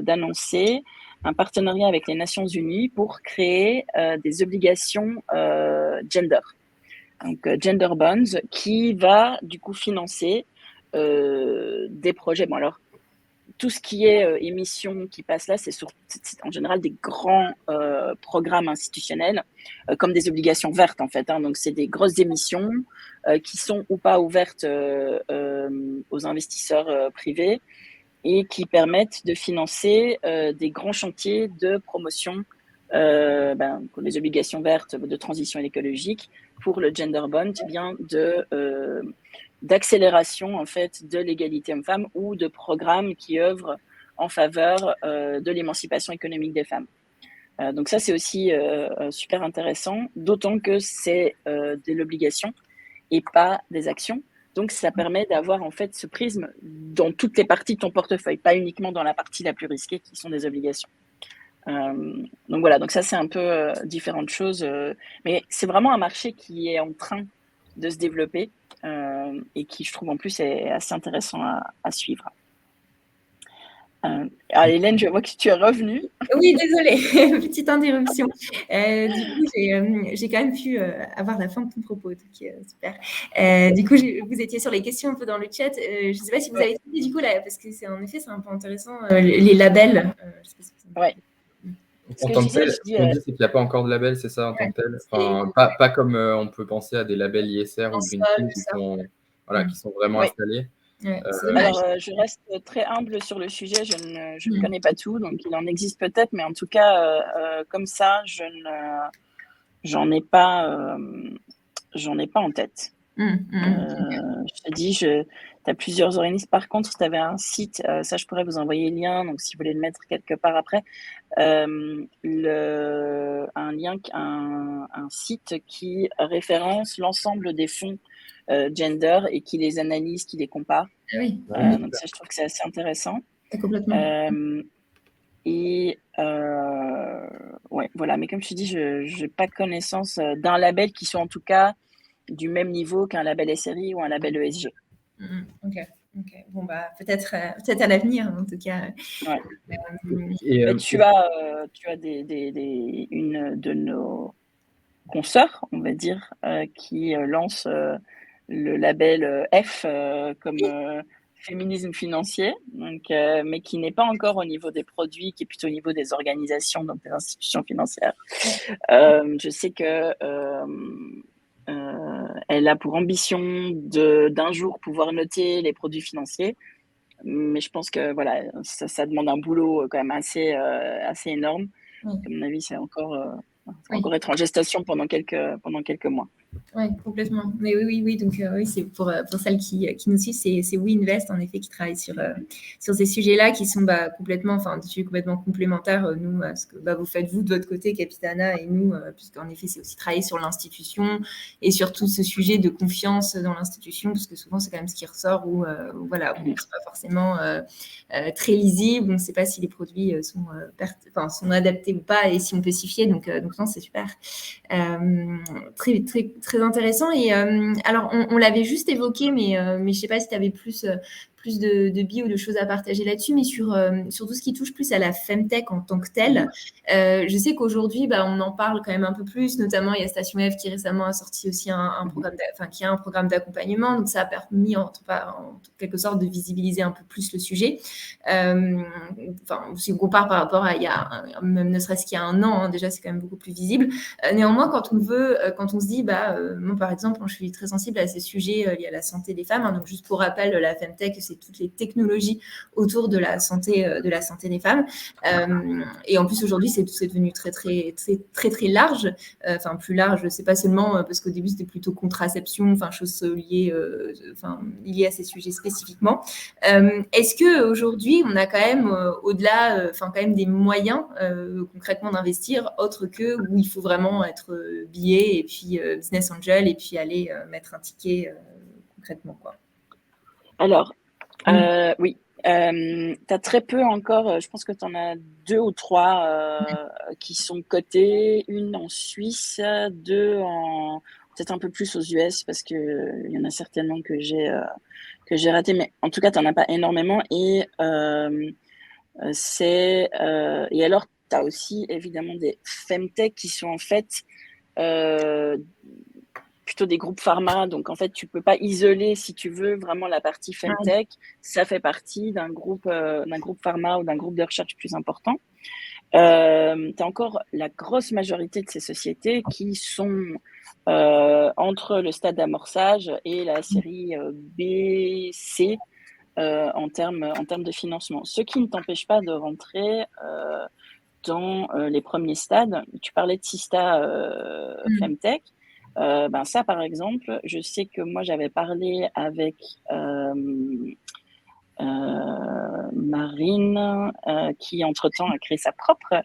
d'annoncer un partenariat avec les Nations Unies pour créer des obligations gender. donc Gender Bonds, qui va du coup financer des projets. Bon, alors, tout ce qui est émissions qui passent là, c'est en général des grands programmes institutionnels, comme des obligations vertes en fait. Donc, c'est des grosses émissions qui sont ou pas ouvertes aux investisseurs privés et qui permettent de financer des grands chantiers de promotion pour les obligations vertes de transition écologique, pour le gender bond, bien d'accélération en fait de l'égalité homme-femme ou de programmes qui œuvrent en faveur de l'émancipation économique des femmes. Donc ça, c'est aussi super intéressant, d'autant que c'est de l'obligation et pas des actions. Donc, ça permet d'avoir en fait ce prisme dans toutes les parties de ton portefeuille, pas uniquement dans la partie la plus risquée qui sont des obligations. Donc voilà, donc ça c'est un peu différentes choses, mais c'est vraiment un marché qui est en train de se développer et qui, je trouve en plus, est assez intéressant à suivre. Alors, Hélène, je vois que tu es revenue. Oui, désolée, petite interruption. Du coup, j'ai quand même pu avoir la fin de ton propos, donc super. Du coup, vous étiez sur les questions un peu dans le chat. Je ne sais pas si vous avez trouvé du coup, là, parce que c'est en effet, c'est un peu intéressant, les labels. Je sais pas si vous Ouais. En tant que tel, ce qu'on dit, c'est qu'il n'y a pas encore de label, c'est ça, en tant que tel. Enfin, pas comme on peut penser à des labels ISR ou Greenpeace qui sont vraiment installés. Ouais, c'est dommage. Alors, je reste très humble sur le sujet. Je ne connais pas tout, donc il en existe peut-être, mais en tout cas, comme ça, j'en ai pas en tête. Je te dis, tu as plusieurs organismes. Par contre, si tu avais un site, ça, je pourrais vous envoyer le lien. Donc, si vous voulez le mettre quelque part après, un lien, un site qui référence l'ensemble des fonds gender et qui les analyse, qui les compare. Oui. Donc, ça, je trouve que c'est assez intéressant. Complètement. Et ouais, voilà. Mais comme je te dis, je n'ai pas connaissance d'un label qui soit en tout cas du même niveau qu'un label SRI ou un label ESG. Ok. Bon, bah, peut-être à l'avenir, en tout cas. Ouais. Mais tu as une de nos consoeurs, on va dire, qui lance le label F comme féminisme financier, donc, mais qui n'est pas encore au niveau des produits, qui est plutôt au niveau des organisations, donc des institutions financières. Je sais que elle a pour ambition d'un jour pouvoir noter les produits financiers, mais je pense que voilà, ça demande un boulot quand même assez énorme. À mon avis, c'est encore être en gestation pendant quelques mois. Oui, complètement. Mais oui. Donc, oui, c'est pour celles qui nous suivent, c'est WeInvest, en effet, qui travaille sur ces sujets-là, qui sont complètement complémentaires, nous, à ce que vous faites, vous, de votre côté, Capitana, et nous, puisqu'en effet, c'est aussi travailler sur l'institution et sur tout ce sujet de confiance dans l'institution, parce que souvent, c'est quand même ce qui ressort où c'est pas forcément très lisible, on ne sait pas si les produits sont adaptés ou pas, et si on peut s'y fier. Donc non, c'est super. Très, très, très intéressant. Et alors, on l'avait juste évoqué, mais je ne sais pas si tu avais plus de billes ou de choses à partager là-dessus, mais sur tout ce qui touche plus à la Femtech en tant que telle. Je sais qu'aujourd'hui, on en parle quand même un peu plus, notamment il y a Station F qui récemment a sorti aussi un programme d'accompagnement, donc ça a permis en quelque sorte de visibiliser un peu plus le sujet. Si on compare par rapport à il y a même ne serait-ce qu'il y a un an, déjà c'est quand même beaucoup plus visible. Néanmoins, quand on se dit, moi par exemple, je suis très sensible à ces sujets liés à la santé des femmes. Donc juste pour rappel, la Femtech, c'est toutes les technologies autour de la santé des femmes. Et en plus aujourd'hui, c'est devenu très très très très très large. Plus large, c'est pas seulement parce qu'au début c'était plutôt contraception, choses liées à ces sujets spécifiquement. Est-ce que aujourd'hui on a quand même au-delà, quand même des moyens concrètement d'investir, autre que où il faut vraiment être billet et puis business angel et puis aller mettre un ticket concrètement, quoi. Alors, oui, tu as très peu encore, je pense que tu en as 2 ou 3 qui sont cotés, une en Suisse, 2 peut-être un peu plus aux US parce qu'il y en a certainement que j'ai raté, mais en tout cas, tu n'en as pas énormément. Et et alors, tu as aussi évidemment des Femtech qui sont en fait plutôt des groupes pharma. Donc, en fait, tu peux pas isoler, si tu veux, vraiment la partie Femtech. Ça fait partie d'un groupe pharma ou d'un groupe de recherche plus important. Tu as encore la grosse majorité de ces sociétés qui sont entre le stade d'amorçage et la série B, C en termes de financement. Ce qui ne t'empêche pas de rentrer dans les premiers stades. Tu parlais de Sista Femtech. Ça, par exemple, je sais que moi, j'avais parlé avec Marine, qui, entre-temps, a créé sa propre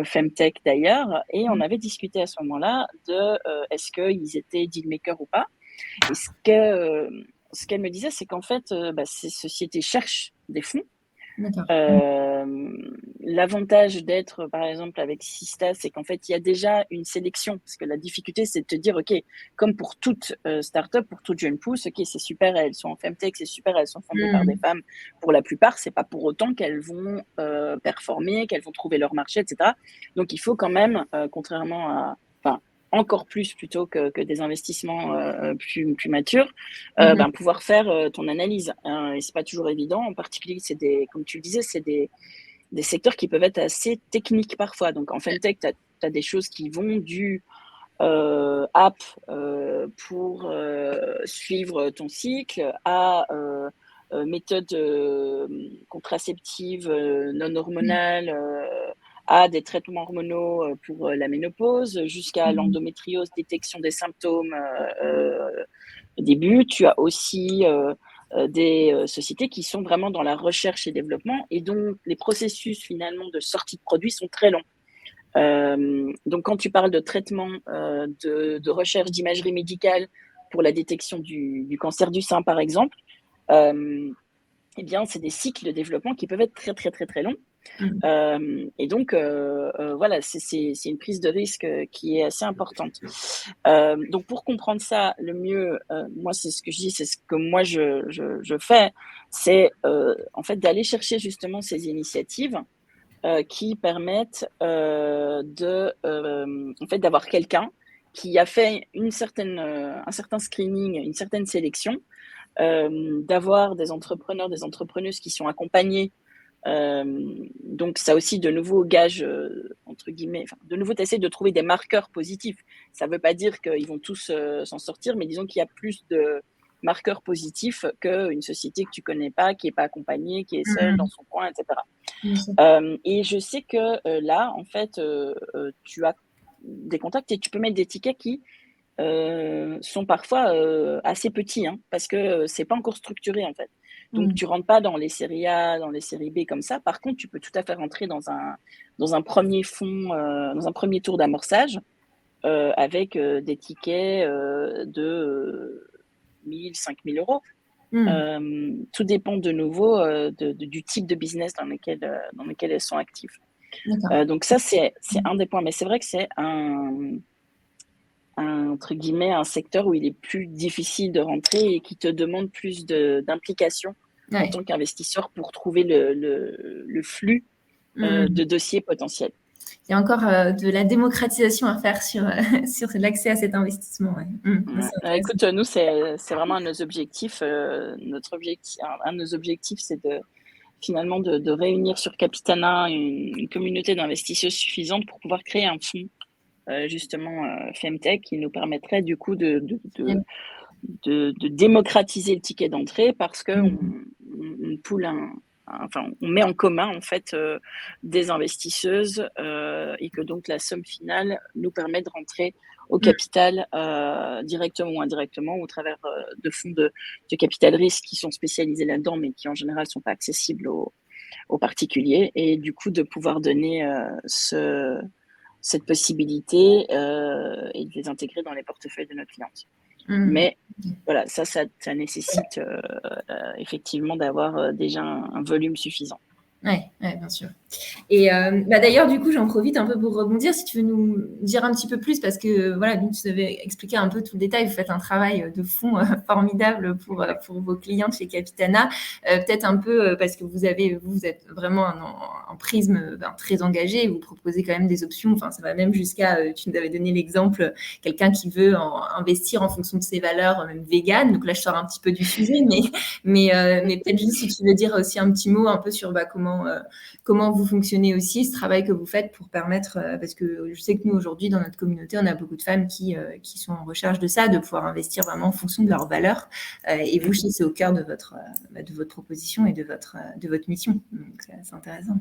Femtech, d'ailleurs, et on avait discuté à ce moment-là de est-ce qu'ils étaient dealmakers ou pas. Et ce qu'elle me disait, c'est qu'en fait, ces sociétés cherchent des fonds. L'avantage d'être, par exemple, avec Sista, c'est qu'en fait, il y a déjà une sélection. Parce que la difficulté, c'est de te dire, OK, comme pour toute start-up, pour toute jeune pousse, OK, c'est super, elles sont en Femtech, c'est super, elles sont fondées par des femmes. Pour la plupart, c'est pas pour autant qu'elles vont performer, qu'elles vont trouver leur marché, etc. Donc, il faut quand même, contrairement à... encore plus plutôt que des investissements plus matures, pouvoir faire ton analyse. Et c'est pas toujours évident. En particulier, comme tu le disais, c'est des secteurs qui peuvent être assez techniques parfois. Donc, en Femtech, tu as des choses qui vont du app pour suivre ton cycle à méthode contraceptive non hormonale, à des traitements hormonaux pour la ménopause, jusqu'à l'endométriose, détection des symptômes au début. Tu as aussi des sociétés qui sont vraiment dans la recherche et développement et dont les processus finalement de sortie de produits sont très longs. Donc, quand tu parles de traitement, de recherche d'imagerie médicale pour la détection du cancer du sein, par exemple, eh bien, c'est des cycles de développement qui peuvent être très, très, très, très longs. Et donc, voilà, c'est une prise de risque qui est assez importante. Donc, pour comprendre ça le mieux, moi, c'est ce que je dis, c'est ce que moi, je fais, c'est en fait d'aller chercher justement ces initiatives qui permettent en fait, d'avoir quelqu'un qui a fait un certain screening, une certaine sélection, d'avoir des entrepreneurs, des entrepreneuses qui sont accompagnés. Donc, ça aussi, de nouveau, gage, entre guillemets, de nouveau, tu essaies de trouver des marqueurs positifs. Ça ne veut pas dire qu'ils vont tous s'en sortir, mais disons qu'il y a plus de marqueurs positifs qu'une société que tu ne connais pas, qui n'est pas accompagnée, qui est seule dans son coin, etc. Et je sais que là, en fait, tu as des contacts et tu peux mettre des tickets qui sont parfois assez petits, parce que c'est pas encore structuré, en fait. Donc, tu rentres pas dans les séries A, dans les séries B comme ça. Par contre, tu peux tout à fait rentrer dans un premier fonds, dans un premier tour d'amorçage avec des tickets de 1 000, 5 000 euros. Tout dépend de nouveau du type de business dans lequel elles sont actives. Donc ça, c'est un des points. Mais c'est vrai que c'est entre guillemets, un secteur où il est plus difficile de rentrer et qui te demande plus d'implication en tant qu'investisseur pour trouver le flux de dossiers potentiels. Il y a encore de la démocratisation à faire sur l'accès à cet investissement. Écoute, nous, c'est vraiment un de nos objectifs. Un de nos objectifs, c'est finalement de réunir sur Capitana une communauté d'investisseurs suffisante pour pouvoir créer un fonds justement Femtech qui nous permettrait du coup de démocratiser le ticket d'entrée parce qu'on on met en commun en fait des investisseuses et que donc la somme finale nous permet de rentrer au capital directement ou indirectement au travers de fonds de capital risque qui sont spécialisés là-dedans mais qui en général ne sont pas accessibles aux particuliers et du coup de pouvoir donner cette possibilité et de les intégrer dans les portefeuilles de notre cliente. Mais voilà, ça nécessite effectivement d'avoir déjà un volume suffisant. Oui, bien sûr. Et d'ailleurs, du coup, j'en profite un peu pour rebondir. Si tu veux nous dire un petit peu plus, parce que voilà, tu nous avais expliqué un peu tout le détail. Vous faites un travail de fond formidable pour vos clients chez Capitana. Peut-être un peu parce que vous êtes vraiment un prisme très engagé. Vous proposez quand même des options. Enfin, ça va même jusqu'à, tu nous avais donné l'exemple, quelqu'un qui veut investir en fonction de ses valeurs, même vegan. Donc là, je sors un petit peu du sujet, mais peut-être juste si tu veux dire aussi un petit mot un peu sur comment vous fonctionnez aussi, ce travail que vous faites pour permettre, parce que je sais que nous, aujourd'hui, dans notre communauté, on a beaucoup de femmes qui sont en recherche de ça, de pouvoir investir vraiment en fonction de leurs valeurs. Et vous, c'est au cœur de votre proposition et de votre mission. Donc, c'est intéressant.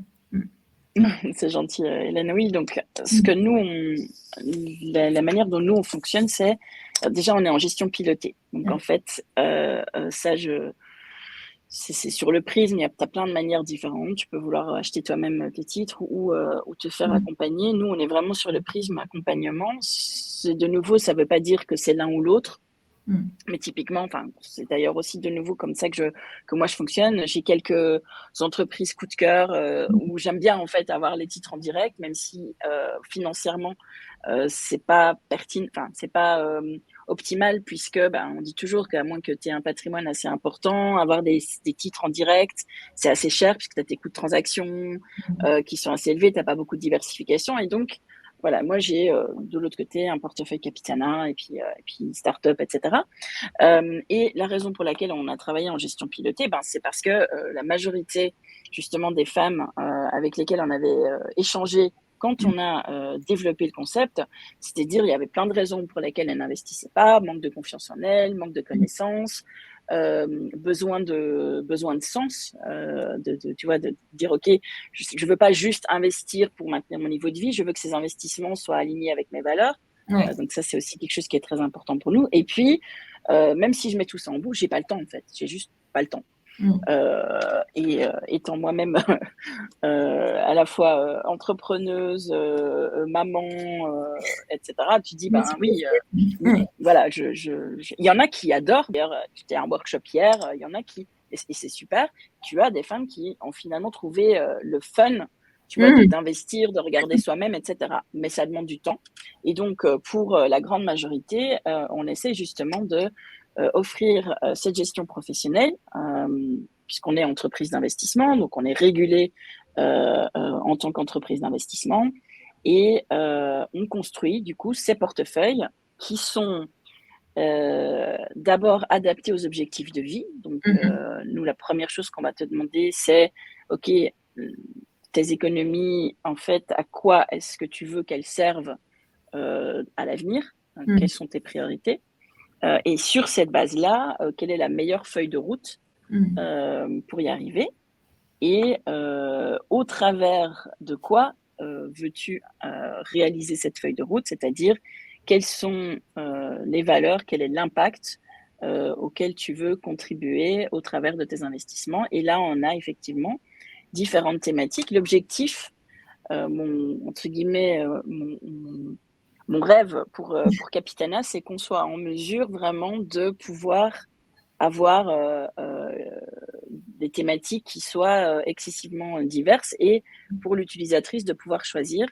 C'est gentil, Hélène. Oui, donc ce que nous, la manière dont nous, on fonctionne, c'est déjà, on est en gestion pilotée. Donc, en fait, c'est sur le prisme, tu as plein de manières différentes. Tu peux vouloir acheter toi-même tes titres ou te faire accompagner. Nous, on est vraiment sur le prisme accompagnement. De nouveau, ça ne veut pas dire que c'est l'un ou l'autre. Mais typiquement, c'est d'ailleurs aussi de nouveau comme ça que moi je fonctionne. J'ai quelques entreprises coup de cœur où j'aime bien en fait avoir les titres en direct, même si financièrement c'est pas pertinent, c'est pas optimal puisque on dit toujours qu'à moins que tu aies un patrimoine assez important, avoir des titres en direct, c'est assez cher puisque tu as tes coûts de transaction qui sont assez élevés, tu n'as pas beaucoup de diversification et donc voilà, moi j'ai de l'autre côté un portefeuille Capitana et puis start-up, etc. Et la raison pour laquelle on a travaillé en gestion pilotée, c'est parce que la majorité justement des femmes avec lesquelles on avait échangé quand on a développé le concept, c'est-à-dire il y avait plein de raisons pour lesquelles elles n'investissaient pas, manque de confiance en elles, manque de connaissances, besoin de sens, tu vois, de dire ok, je veux pas juste investir pour maintenir mon niveau de vie, je veux que ces investissements soient alignés avec mes valeurs. Ouais. Donc ça c'est aussi quelque chose qui est très important pour nous. Et puis même si je mets tout ça en boucle, j'ai pas le temps en fait, j'ai juste pas le temps. Et étant moi-même à la fois entrepreneuse, maman, etc. Tu dis oui, voilà, il y en a qui adorent. D'ailleurs, j'étais à un workshop hier, il y en a qui et c'est super. Tu as des femmes qui ont finalement trouvé le fun, tu vois, d'investir, de regarder soi-même, etc. Mais ça demande du temps. Et donc pour la grande majorité, on essaie justement de offrir cette gestion professionnelle, puisqu'on est entreprise d'investissement, donc on est régulé en tant qu'entreprise d'investissement, et on construit du coup ces portefeuilles qui sont d'abord adaptés aux objectifs de vie. Donc nous, la première chose qu'on va te demander, c'est ok, tes économies, en fait, à quoi est-ce que tu veux qu'elles servent à l'avenir? Quelles sont tes priorités? Et sur cette base-là, quelle est la meilleure feuille de route pour y arriver? Et au travers de quoi veux-tu réaliser cette feuille de route? C'est-à-dire, quelles sont les valeurs, quel est l'impact auquel tu veux contribuer au travers de tes investissements? Et là, on a effectivement différentes thématiques. L'objectif, entre guillemets, mon rêve pour Capitana, c'est qu'on soit en mesure vraiment de pouvoir avoir des thématiques qui soient excessivement diverses et pour l'utilisatrice de pouvoir choisir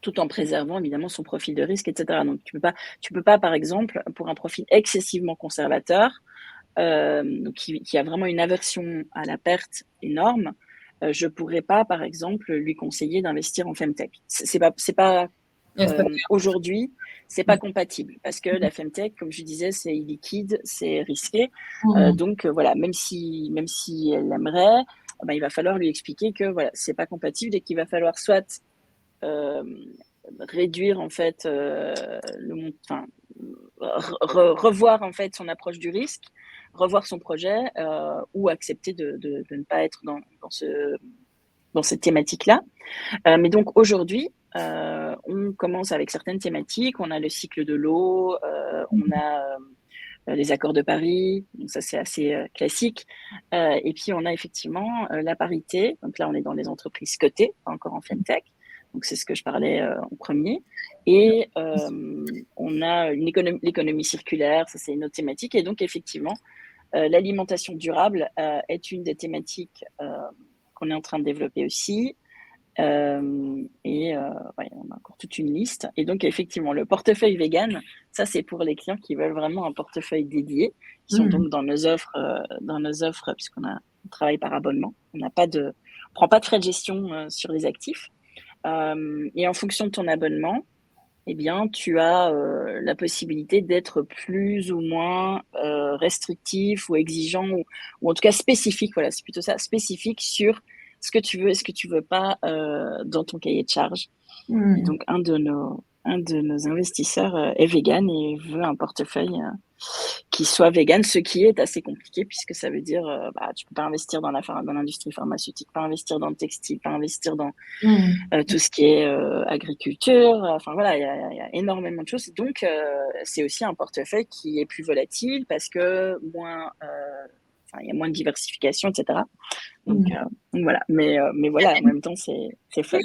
tout en préservant évidemment son profil de risque, etc. Donc tu peux pas par exemple pour un profil excessivement conservateur qui a vraiment une aversion à la perte énorme, je pourrais pas par exemple lui conseiller d'investir en Femtech. C'est pas aujourd'hui, c'est pas compatible parce que la Femtech, comme je disais, c'est illiquide, c'est risqué. Donc voilà, même si elle aimerait, il va falloir lui expliquer que voilà, c'est pas compatible et qu'il va falloir soit réduire en fait revoir en fait son approche du risque, revoir son projet ou accepter de ne pas être dans cette thématique-là. Mais donc aujourd'hui, on commence avec certaines thématiques. On a le cycle de l'eau, on a les accords de Paris, donc ça c'est assez classique. Et puis on a effectivement la parité. Donc là, on est dans les entreprises cotées, pas encore en Femtech. Donc c'est ce que je parlais en premier. Et on a l'économie circulaire, ça c'est une autre thématique. Et donc effectivement, l'alimentation durable est une des thématiques qu'on est en train de développer aussi. On a encore toute une liste. Et donc, effectivement, le portefeuille vegan, ça, c'est pour les clients qui veulent vraiment un portefeuille dédié, qui sont donc dans nos offres, puisqu'on travaille par abonnement. On prend pas de frais de gestion sur les actifs. Et en fonction de ton abonnement, eh bien, tu as la possibilité d'être plus ou moins restrictif ou exigeant ou en tout cas spécifique. Voilà, c'est plutôt ça, spécifique sur ce que tu veux et ce que tu veux pas dans ton cahier de charge. Et donc, un de nos investisseurs est vegan et veut un portefeuille qui soit vegan, ce qui est assez compliqué puisque ça veut dire tu peux pas investir dans l'industrie pharmaceutique, pas investir dans le textile, pas investir dans tout ce qui est agriculture. Enfin voilà, il y a énormément de choses. Donc c'est aussi un portefeuille qui est plus volatile parce que il y a moins de diversification, etc. Donc voilà. Mais voilà, en même temps, c'est fun.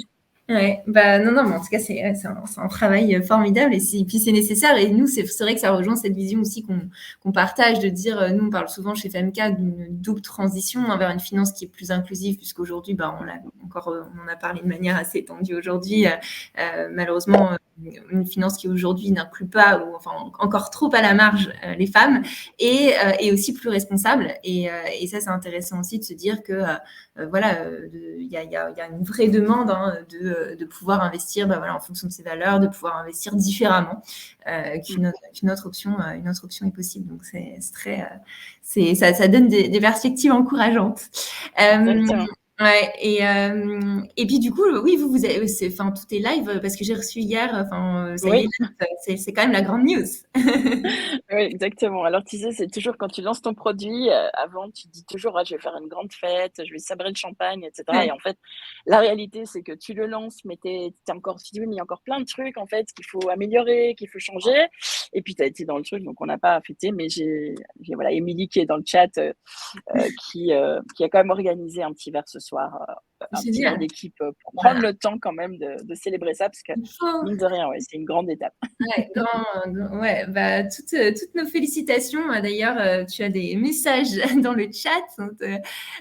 Ouais, bah non, mais en tout cas, c'est un travail formidable et puis c'est nécessaire. Et nous, c'est vrai que ça rejoint cette vision aussi qu'on partage de dire, nous, on parle souvent chez FMK d'une double transition vers une finance qui est plus inclusive, puisqu'aujourd'hui, on en a parlé de manière assez étendue aujourd'hui. Malheureusement, une finance qui aujourd'hui n'inclut pas, ou enfin encore trop à la marge, les femmes, et aussi plus responsable. Et ça, c'est intéressant aussi de se dire que il y a une vraie demande de pouvoir investir en fonction de ses valeurs, de pouvoir investir différemment qu'une autre option est possible. Donc ça donne des perspectives encourageantes. Ouais, et puis du coup, oui, vous avez, tout est live parce que j'ai reçu hier, oui. C'est quand même la grande news. Oui, exactement. Alors, tu sais, c'est toujours quand tu lances ton produit, avant, tu dis toujours, je vais faire une grande fête, je vais sabrer le champagne, etc. Ouais. Et en fait, la réalité, c'est que tu le lances, mais tu dis, oui, mais il y a encore plein de trucs, en fait, qu'il faut améliorer, qu'il faut changer. Et puis, tu as été dans le truc, donc on n'a pas fêté, mais j'ai Émilie qui est dans le chat, qui a quand même organisé un petit verre ce soir, un petit verre d'équipe pour prendre le temps quand même de célébrer ça, parce que, mine de rien, c'est une grande étape. Ouais, toutes nos félicitations. D'ailleurs, tu as des messages dans le chat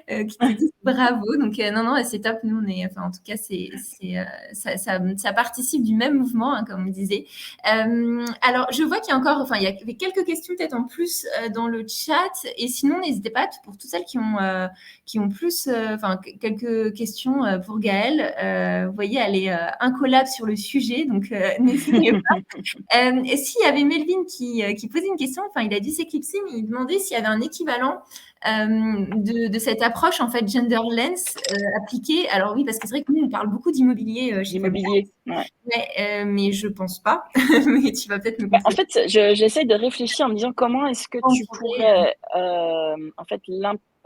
qui te disent bravo. Donc, non, c'est top. Nous, en tout cas, ça participe du même mouvement, comme on disait. Alors, je vois qu'il y a encore, il y avait quelques questions peut-être en plus dans le chat. Et sinon, n'hésitez pas, pour toutes celles qui ont plus, quelques questions pour Gaëlle. Vous voyez, elle est incollable sur le sujet, donc n'hésitez pas. Et s'il y avait Melvin qui posait une question, il a dû s'éclipser, mais il demandait s'il y avait un équivalent de cette approche en fait genderless appliquée. Alors oui, parce que c'est vrai que nous on parle beaucoup d'immobilier chez L'immobilier, mais je pense pas. Mais tu vas peut-être me en fait, j'essaie de réfléchir en me disant comment est-ce que tu pourrais en fait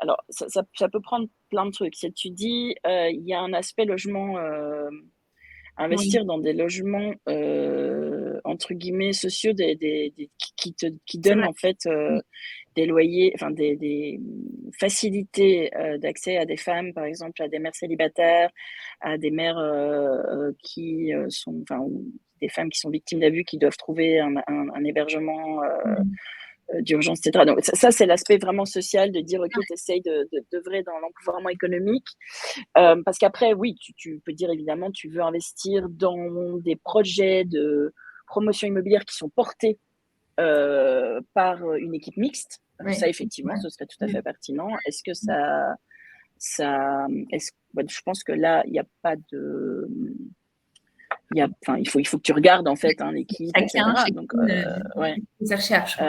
alors ça peut prendre plein de trucs. Si tu dis il y a un aspect logement, investir dans des logements entre guillemets sociaux, qui donnent en fait des loyers, des facilités d'accès à des femmes, par exemple, à des mères célibataires, à des mères qui sont, ou des femmes qui sont victimes d'abus, qui doivent trouver un hébergement d'urgence, etc. Donc ça c'est l'aspect vraiment social, de dire, ok, tu essayes d'œuvrer dans l'empouvoirment économique. Parce qu'après, oui, tu peux dire, évidemment, tu veux investir dans des projets de promotion immobilière qui sont portés par une équipe mixte. Ça, effectivement, ce serait tout à fait pertinent. Est-ce que je pense que là, il n'y a pas de... il faut que tu regardes, en fait, l'équipe, etc. Donc, ça recherche.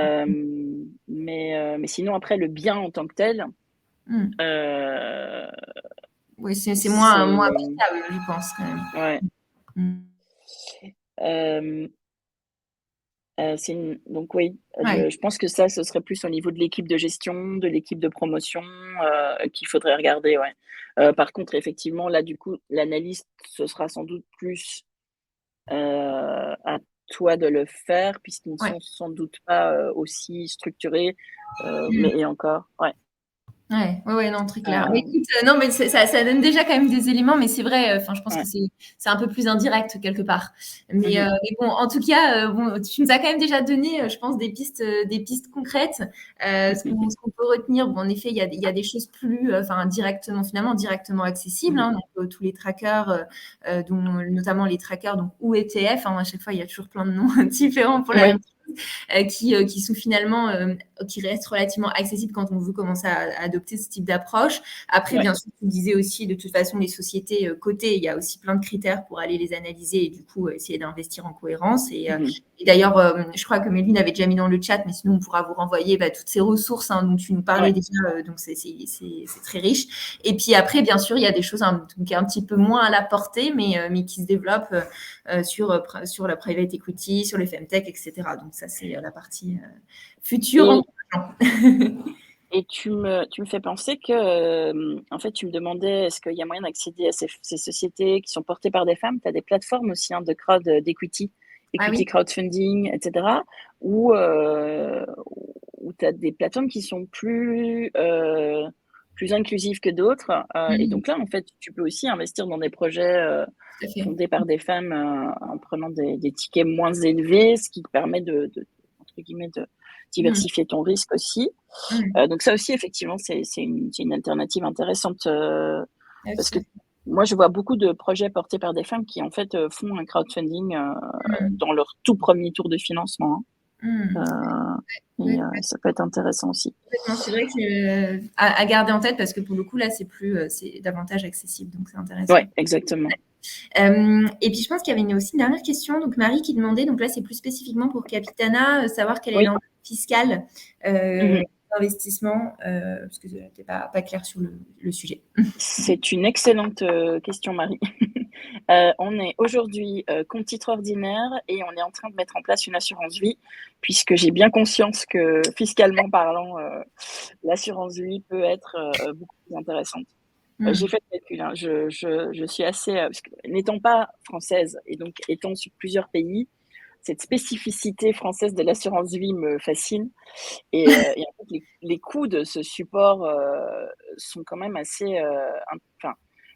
Mais sinon, après, le bien en tant que tel... oui, c'est moins applicable, je pense, quand même. Ouais. Donc oui, je pense que ça, ce serait plus au niveau de l'équipe de gestion, de l'équipe de promotion qu'il faudrait regarder. Ouais. Par contre, effectivement, là, du coup, l'analyse, ce sera sans doute plus à toi de le faire, puisqu'ils ne sont sans doute pas aussi structurés, mais et encore, ouais. Ouais, non, très clair. Mais écoute, non, mais ça donne déjà quand même des éléments, mais c'est vrai, enfin, je pense que c'est un peu plus indirect quelque part. Mais bon, en tout cas, bon, tu nous as quand même déjà donné, je pense, des pistes concrètes. Ce qu'on peut retenir, bon, en effet, il y a des choses plus, enfin, directement accessibles, hein, donc tous les trackers, dont notamment les trackers, donc ou ETF, hein, à chaque fois, il y a toujours plein de noms différents pour la même qui sont finalement qui restent relativement accessibles quand on veut commencer à adopter ce type d'approche. Après, bien sûr, tu disais aussi, de toute façon, les sociétés cotées, il y a aussi plein de critères pour aller les analyser et du coup essayer d'investir en cohérence. Et d'ailleurs, je crois que Méline avait déjà mis dans le chat, mais sinon on pourra vous renvoyer toutes ces ressources dont tu nous parlais déjà. Donc c'est très riche. Et puis après, bien sûr, il y a des choses un petit peu moins à la portée, mais qui se développent sur la private equity, sur les femtech, etc. Donc ça, c'est la partie future. Et tu me fais penser que, en fait, tu me demandais, est-ce qu'il y a moyen d'accéder à ces sociétés qui sont portées par des femmes? Tu as des plateformes aussi de crowd, d'equity, crowdfunding, etc. Où tu as des plateformes qui sont plus inclusives que d'autres. Et donc là, en fait, tu peux aussi investir dans des projets fondés par des femmes en prenant des tickets moins élevés, ce qui te permet entre guillemets, de diversifier ton risque aussi. Donc ça aussi, effectivement, c'est une alternative intéressante parce que moi, je vois beaucoup de projets portés par des femmes qui, en fait, font un crowdfunding dans leur tout premier tour de financement. Et ça peut être intéressant aussi. C'est vrai que à garder en tête parce que pour le coup, là, c'est davantage accessible. Donc, c'est intéressant. Oui, exactement. Et puis, je pense qu'il y avait aussi une dernière question. Donc, Marie qui demandait, donc là, c'est plus spécifiquement pour Capitana, savoir quelle est l'enveloppe fiscale d'investissement, parce que tu n'étais pas clair sur le sujet. C'est une excellente question, Marie. On est aujourd'hui compte titre ordinaire et on est en train de mettre en place une assurance vie, puisque j'ai bien conscience que fiscalement parlant, l'assurance vie peut être beaucoup plus intéressante. J'ai fait le calcul, hein. Je suis assez, parce que n'étant pas française et donc étant sur plusieurs pays, cette spécificité française de l'assurance vie me fascine. Et en fait, les coûts de ce support sont quand même assez. Enfin,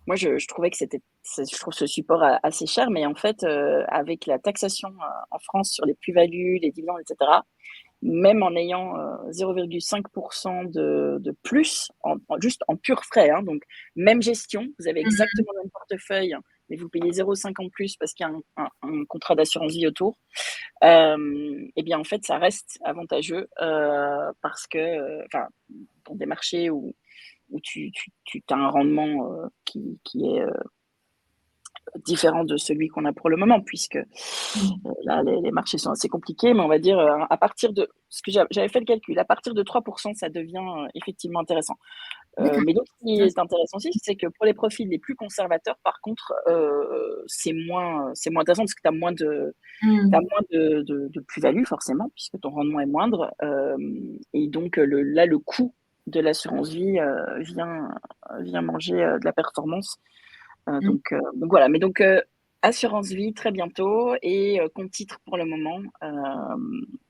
moi, je trouvais que je trouve ce support assez cher, mais en fait, avec la taxation en France sur les plus-values, les dividendes, etc., même en ayant 0,5% de plus, juste en pur frais, hein, donc même gestion, vous avez exactement le même portefeuille, mais vous payez 0,5 en plus parce qu'il y a un contrat d'assurance vie autour. Et bien en fait, ça reste avantageux parce que, dans des marchés où tu as un rendement qui est différent de celui qu'on a pour le moment, puisque là, les marchés sont assez compliqués, mais on va dire à partir de ce que j'avais fait le calcul, à partir de 3%, ça devient effectivement intéressant. Mais donc, ce qui est intéressant aussi, c'est que pour les profils les plus conservateurs, par contre, c'est moins intéressant parce que tu as moins de plus-value, forcément, puisque ton rendement est moindre. Et donc, là, le coût de l'assurance vie vient manger de la performance. Donc voilà. Mais donc, assurance vie très bientôt et compte titre pour le moment.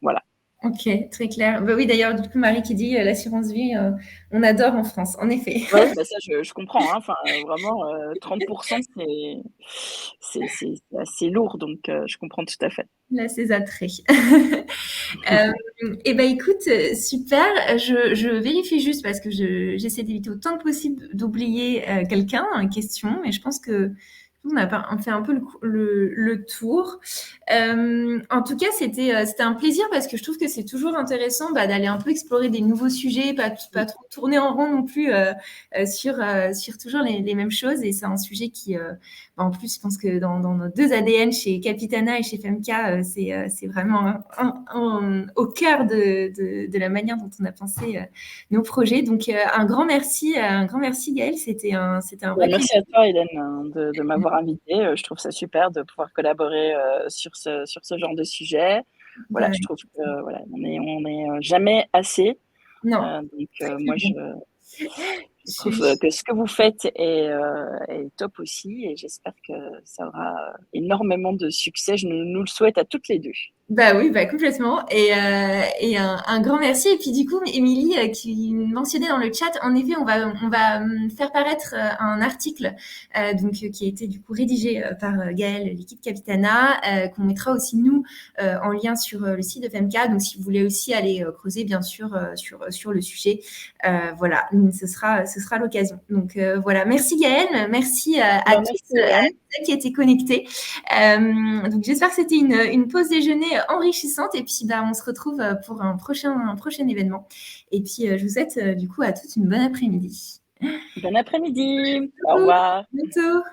Voilà. Ok, très clair. Oui, d'ailleurs, du coup, Marie qui dit l'assurance vie, on adore en France, en effet. Oui, ça, je comprends. Hein. Enfin, vraiment, 30%, c'est assez lourd, donc je comprends tout à fait. Là, c'est attré. Et ben écoute, super. Je vérifie juste parce que j'essaie d'éviter autant que possible d'oublier quelqu'un, une question, mais je pense que on fait un peu le tour. En tout cas, c'était un plaisir parce que je trouve que c'est toujours intéressant d'aller un peu explorer des nouveaux sujets, pas trop tourner en rond non plus sur toujours les mêmes choses. Et c'est un sujet qui, en plus, je pense que dans nos deux ADN, chez Capitana et chez FMK, c'est vraiment au cœur de la manière dont on a pensé nos projets. Donc, un grand merci Gaëlle. C'était un vrai plaisir. Merci à toi, Hélène, de m'avoir invitée. Je trouve ça super de pouvoir collaborer sur ce genre de sujet. Voilà, je trouve que on est jamais assez. Non. Donc moi, Je trouve que ce que vous faites est top aussi et j'espère que ça aura énormément de succès. Je nous le souhaite à toutes les deux. Bah oui, bah complètement. Et un grand merci. Et puis du coup, Émilie, qui mentionnait dans le chat, en effet, on va faire paraître un article qui a été du coup rédigé par Gaëlle, l'équipe Capitana, qu'on mettra aussi nous en lien sur le site de FMK. Donc si vous voulez aussi aller creuser, bien sûr, sur le sujet, voilà, ce sera l'occasion. Donc voilà, merci Gaëlle, merci à tous qui étaient connectés. Donc j'espère que c'était une pause déjeuner enrichissante et puis on se retrouve pour un prochain événement. Et puis je vous souhaite du coup à tous une bonne après-midi. Bon après-midi. Au revoir. À bientôt.